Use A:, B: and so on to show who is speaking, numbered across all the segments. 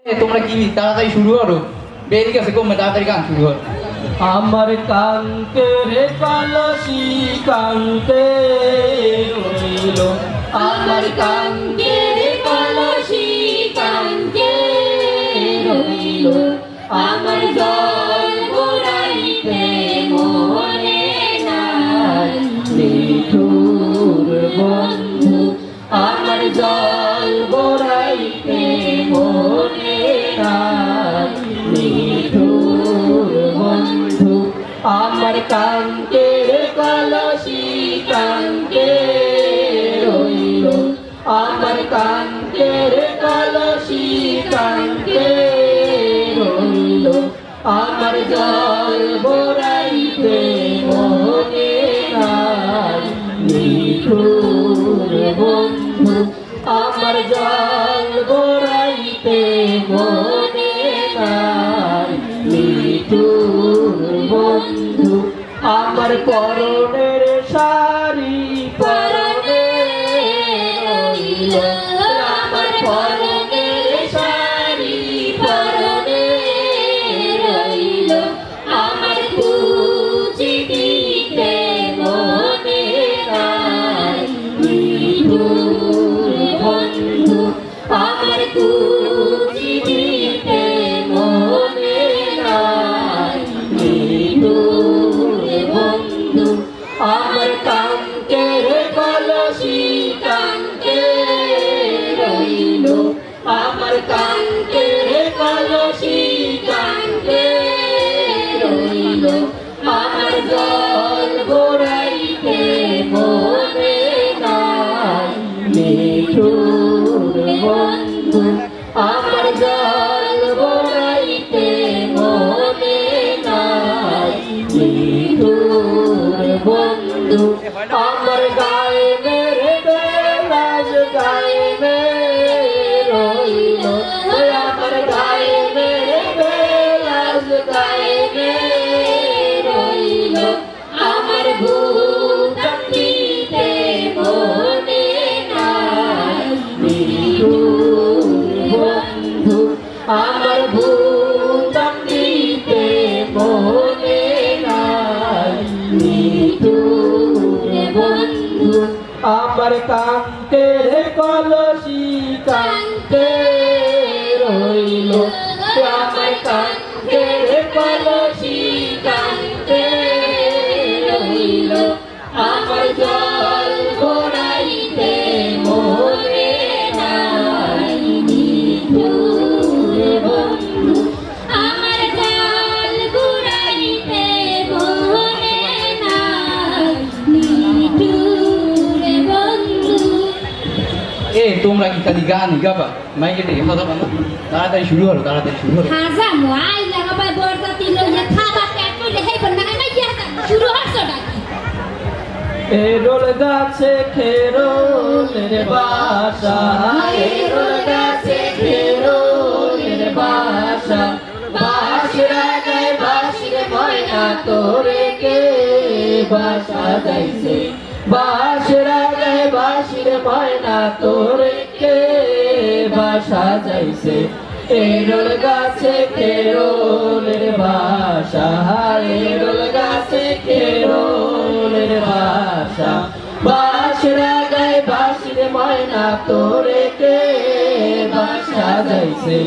A: তোমরা কি তাড়াতাড়ি শুরু করো, বেরিয়ে গেছে কমে, তাড়াতাড়ি গান শুরু করো।
B: আমার কান্তে রে কলসি কান্তে রইল,
C: আমার কান্তে রে কলসি কান্তে রইল, আমার জল গোড়াইতে মনে নাই
B: নিঠুর
C: বন্ধু, আমার জল গোড়াইতে মনে নাই
B: নিঠুর বন্ধু। আমার কান্তে রে কলসি কান্তে রইল, আমার কান্তে রে কলসি কান্তে রইল, আমার জল গোড়াইতে মনে নাই নিঠুর বন্ধু, আমার জল গোড়াইতে মনে নাই নিঠুর বন্ধু। আমার পরনের শাড়ি পরনে রইল,
C: আমার পরনের শাড়ি পরনে রইল, আমার কুচি দিতে মনে নাই নিঠুর বন্ধু, আমার কুচি দিতে মনে নাই নিঠুর বন্ধু।
B: আমার কান্তের কলসি কান্তে রইল, আমার কান্তের কলসি কান্তে রইল, আমার জল গোড়াইতে মনে নাই নিঠুর বন্ধু, আমার জল গোড়াইতে মনে নাই নিঠুর বন্ধু। আমার গায়ে মেরে বেলাজ গায়ে মেরে রইল, আমার গায়ে মেরে বেলাজ গায়ে মেরে রইল,
C: আমার ভূত দিতে মনে নাই
B: নিঠুর বন্ধু, আমার ভূত দিতে মনে নাই নিঠুর বন্ধু। আমার কান্তের কলসি কান্তে রইল, আমার কান্তের কলসি কান্তে রইল,
C: আমার জল গোড়াইতে মনে নাই নিঠুর বন্ধু, আমার জল গোড়াইতে মনে নাই নিঠুর বন্ধু।
A: তোমরা কি খালি গানই গাবা, মাইকে ডেকে কথা বলো, তাড়াতাড়ি শুরু করো, তাড়াতাড়ি শুরু করো।
C: হাজা মোয়াই লাগাবাই বরদাতি লইয়া খাবা পেট কইলে হেই বন্না নাই মাইয়া শুরু হচ্ছে ডাকি।
B: এরোল গাছে খেরোলের বাসা, এরোল গাছে খেরোলের বাসা, বাসরা গায়ে বাসরে ময়না তোরে কে বাসা যাইছে, বাসরা গায়ে বাসরে ময়না তোরে কে বাসা যাইছে। এরোল গাছে খেরোলের বাসা, এরোল গাছে খেরোলের বাসা, বাসরা গায়ে বাসরে ময়না তোরে কে বাসা যাইছে,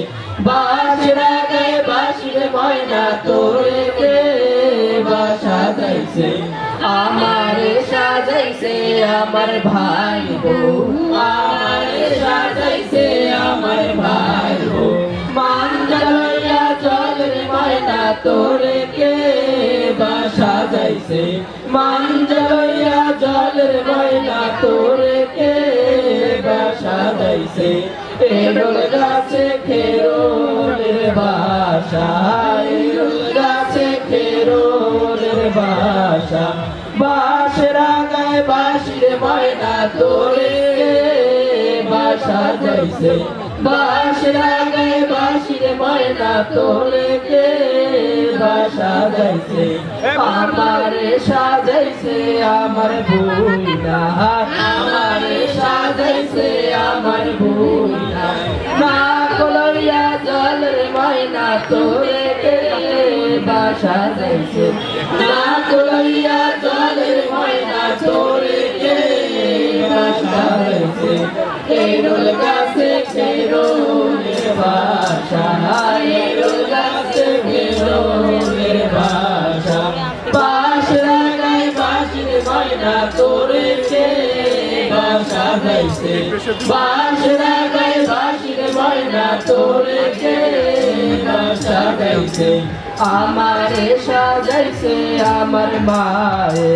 B: বাসরা গায়ে বাসরে ময়না তোরে কে বাসা যাইছে। আমারে সাজাইছে আমার ভাই বউ, আমারে সাজাইছে আমার ভাই বউ, মাঞ্জা লইয়া চল রে ময়না তোরে কে বাসা যাইছে, মাঞ্জা লইয়া চল রে ময়না তোরে কে বাসা যাইছে। এরোল গাছে খেরোলের বাসা, এরোল গাছে খেরোলের বাসা, বাসরা গায়ে বাসরে ময়না তোরে বাসা যাইছে, বাসরা গায়ে বাসরে ময়না তোরে কে বাসা যাইছে। আমারে সাজাইছে আমার বুইনা, আমারে সাজাইছে আমার বুইনা, না কলইয়া জলের ময়না তোরে কে বাসা যাইছে না কলইয়া জলের ময়না তোরে কে বাসা যাইছে কেরল গাছে কেরলের বাসা কেরল গাছে কেরলের বাসা বাঁশ লাগাই বাঁশের ময়না তোরে কে বাসা যাইছে বাঁশ লাগাই বাঁশের ময়না তোরে কে বাসা যাইছে আমারে সাজাইছে আমার মায়ে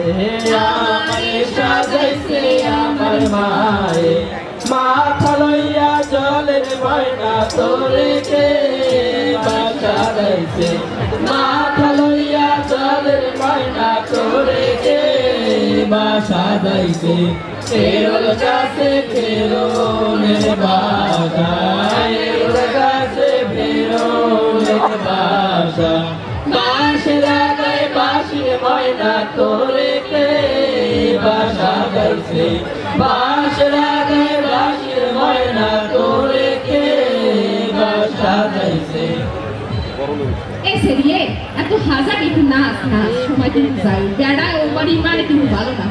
B: আমারে সাজাইছে আমার মায়ে মাথা লইয়া জলের ময়না তোরে কে বাসা যাইছে মাথা লইয়া জলের ময়না তোরে কে বাসা যাইছে কেরল গাছে কেরলের বাসা কেরল গাছে কেরলের বাসা বাঁশ লাগাই বাঁশের ময়না তোরে কে বাসা যাইছে বাঁশ লাগাই বাঁশের ময়না তোরে কে বাসা যাইছে
C: এসে রে এত হাজার একটু নাচ নাচ সময় কিন্তু যাই বেড়া ও বাড়ি মানে কিন্তু ভালো না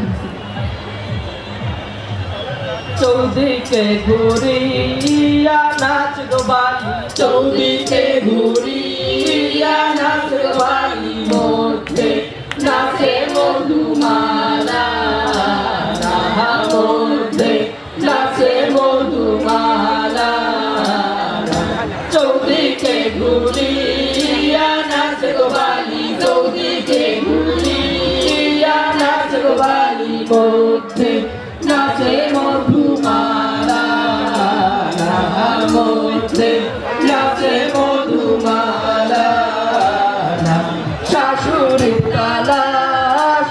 B: চৌদিকে ঘুরিয়া নাচ গো বালি চৌদিকে ঘুরিয়া নাচ গো বালি মধ্যে নাচে মধুমালা মধ্যে নাচে মধুমালা চৌদিকে ঘুরিয়া নাচ গো বালি চৌদিকে ঘুরিয়া নাচ গো বালি মধ্যে নাচে মধুমালা মধ্যে নাচে মধুমালা শাশুড়ির কালা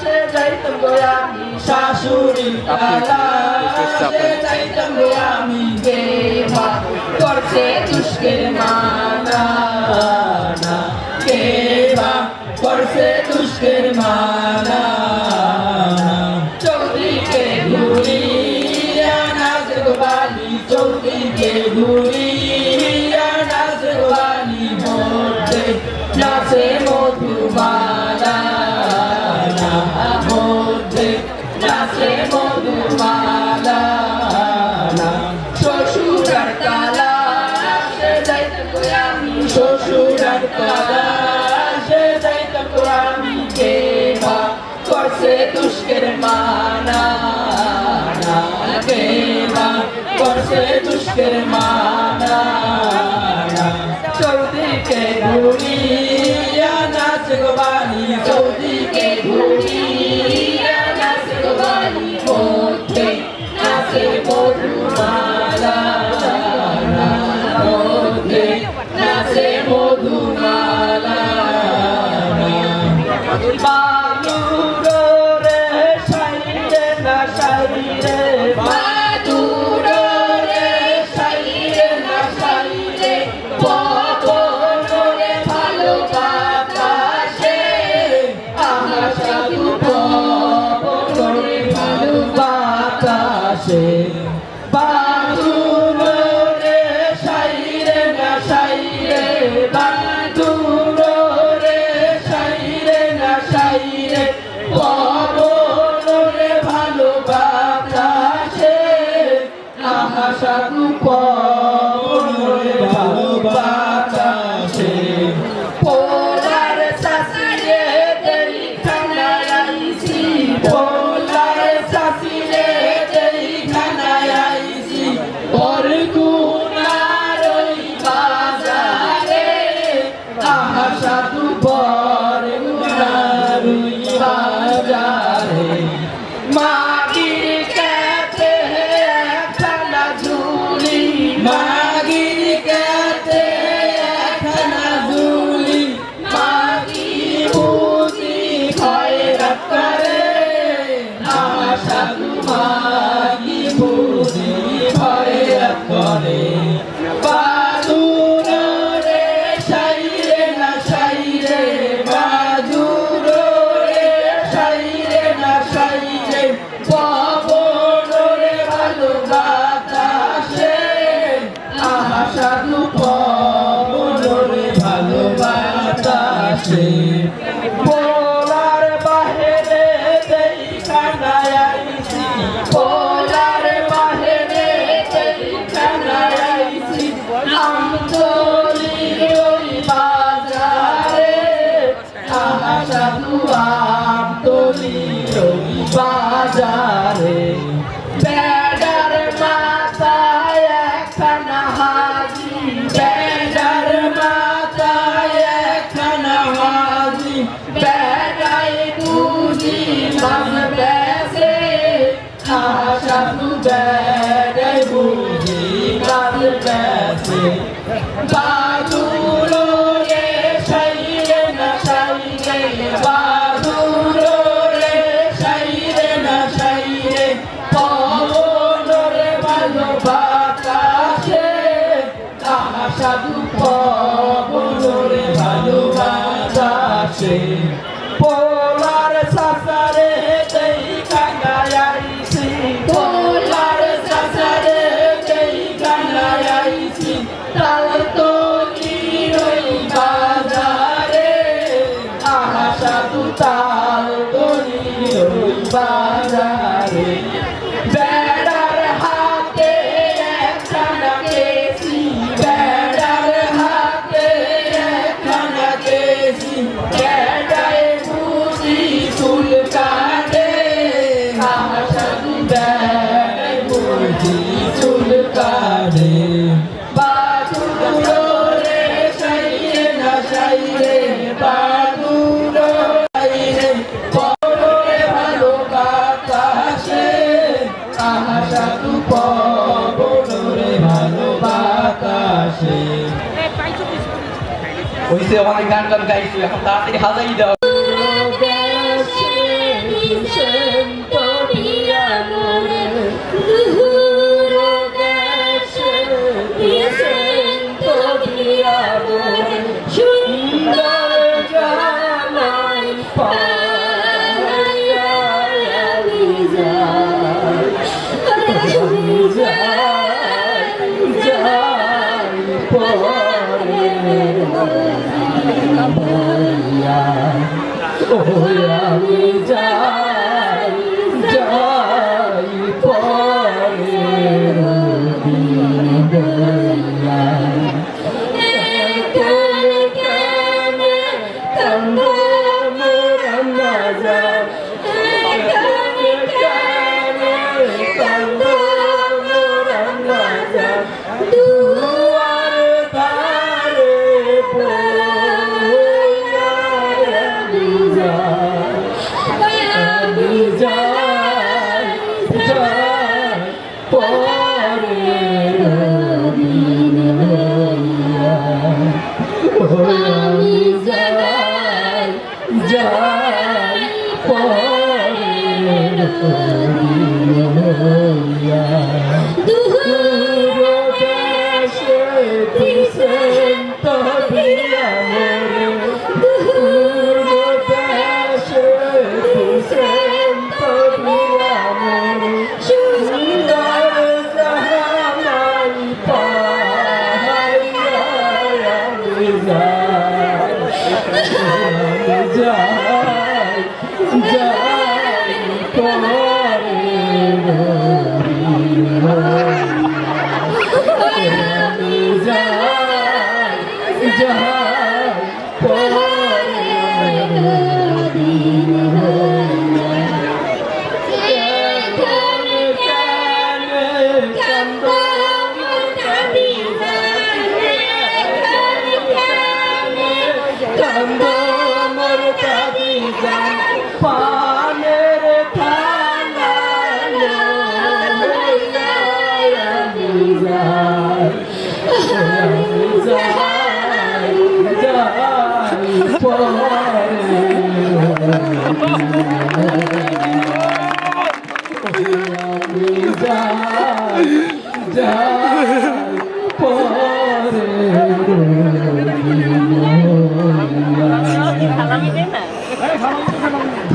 B: সে যাইতাম গো আমি শাশুড়ির কালা সে যাইতাম গো আমি কেবা করছে দুষ্কের মানা কেবা করছে দুষ্কের মানা চৌদিকে ঘুরিয়া নাচ গো বালি চৌদিকে ঘুরিয়া নাচ গো বালি মধ্যে নাচে মধুমালা মধ্যে নাচে মধুমালা শ্বশুরার কালা সে যাইতাম গো আমি শ্বশুরার কালা সে যাইতাম গো আমি কেবা করছে দুষ্কের মানা কেবা করছে দুষ্কের মানা চৌদিকে ঘুরিয়া নাচ গো বালি চৌদিকে ঘুরিয়া নাচ গো বালি মধ্যে নাচে মধুমালা মধ্যে নাচে মধুমালা বাদুড়ো রে সাইরে না সাইরে বাদুড়ো রে সাইরে না সাইরে পবন রে ভালো বাতাসে আমার সাধু পবন রে ভালো বাতাসে বাদুড়ো রে সাইরে না সাইরে বাদুড়ো রে সাইরে না সাইরে পবন রে ভালো বাতাসে আহা সাধু পবন রে ভালো বাতাসে পোলার শাশিরে দেই খানায় আইছি পোলার শাশিরে দেই খানায় আইছি বরগুনার ওই বাজারে বাতাসে পোলার বাহিরে দেখা নাই আইছি পোলার বাহিরে দেখা নাই আইছি আমতলির ওই বাজারে সাধু আমতলির ওই বাজারে বেড়ার মাথায় একখানা হাজি বেড়ার মাথায় একখানা হাজি বেড়াই বুঝি মাছ বেছে সাধু বেড়াই বুঝি মাছ বেছে বাদুর রে সাইরে না সাইরে বাদুর রে সাইরে না সাইরে পবন রে ভালো বাতাসে সাধু পবন রে ভালো বাতাসে পোলার সাসারে দেখা নাই আইছি পোলার সাসারে দেখা নাই আইছি তাল তো ওই বাজারে সাধু তাল তো ওই বাজারে বেড়ার হাতে একখানা কেসি বেড়ার হাতে একখানা কেসি বেড়ায় বুঝি চুল কাটে সাধু বেড়ায় বুঝি চুল কাটে বাদুর রে সাইরে না সাইরে বাদুর সাইরে পরে ভালো বাতাসে সাধু পবনে ভালো বাতাসে
A: হইছে অনেক গান গান গাইছি এখন তাড়াতাড়ি হাজাই দাও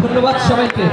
B: ধন্যবাদ সবাইকে।